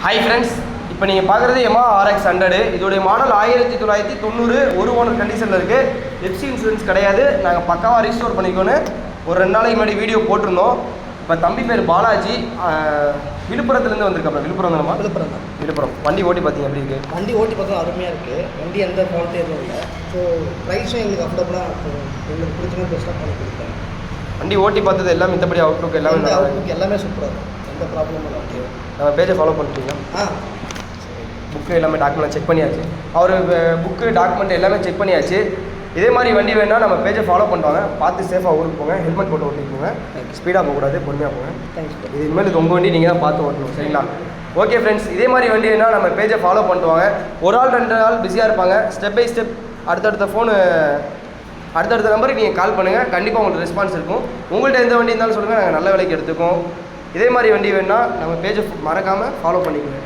Hi friends, இப்போ நீங்கள் பார்க்குறது Yamaha RX 100. இதோடைய மாடல் 1990, ஒரு ஓனர் கண்டிஷனில் இருக்குது. எஃப்சி இன்சூரன்ஸ் கிடையாது. நாங்கள் பக்காவாக ரீஸ்டோர் பண்ணிக்கோன்னு ஒரு 2 நாளைக்கு முன்னாடி வீடியோ போட்டிருந்தோம். இப்போ தம்பி பேர் பாலாஜி, விழுப்புரத்துலேருந்து வந்திருக்காங்க. விழுப்புரம் தானம்மா? விழுப்புரம் தான். விழுப்புரம். வண்டி ஓட்டி பார்த்தீங்க எப்படி இருக்குது? வண்டி ஓட்டி பார்த்தா அருமையாக இருக்குது. வண்டி எந்த ஃபால்ட்டும் எதுவும் இல்லை. ஸோ ப்ரைஸும் எங்களுக்கு அஃபோர்டபுளாக எங்களுக்கு பிடிச்ச மாதிரி பெஸ்ட்டாக பண்ணி கொடுத்தேன். வண்டி ஓட்டி பார்த்தது எல்லாம் மித்தபடி அவுட்லுக் எல்லாமே அவுட்லுக் எல்லாமே சூப்பராக இருக்கும். எந்த ப்ராப்ளமும் இல்லை. ஓகே, நம்ம பேஜை ஃபாலோ பண்ணிட்டீங்க. புக்கு எல்லாமே டாக்குமெண்ட் செக் பண்ணியாச்சு. அவர் புக்கு டாக்குமெண்ட் எல்லாமே செக் பண்ணியாச்சு. இதே மாதிரி வண்டி வேணால் நம்ம பேஜை ஃபாலோ பண்ணுவாங்க. பார்த்து சேஃபாக ஊருக்கு போங்க. ஹெல்மெட் போட்டு ஓட்டிக்கோங்க. ஸ்பீடாக போகக்கூடாது, பொறுமையாக போங்க. தேங்க்ஸ். இது இனிமேல் உங்கள் வண்டி நீங்கள் தான் பார்த்து ஓட்டணும், சரிங்களா? ஓகே ஃப்ரெண்ட்ஸ், இதே மாதிரி வண்டி வேணால் நம்ம பேஜை ஃபாலோ பண்ணுவாங்க. ஒரு ஆள் 2 நாள் பிஸியாக இருப்பாங்க. ஸ்டெப் பை ஸ்டெப் அடுத்தடுத்த நம்பருக்கு நீங்கள் கால் பண்ணுங்கள். கண்டிப்பாக உங்களுக்கு ரெஸ்பான்ஸ் இருக்கும். உங்கள்கிட்ட எந்த வண்டி இருந்தாலும் சொல்லுங்கள், நாங்கள் நல்ல விலைக்கு எடுத்துக்கோம். இதே மாதிரி வண்டி வேணுன்னா நம்ம பேஜை மறக்காமல் ஃபாலோ பண்ணிக்கோங்க.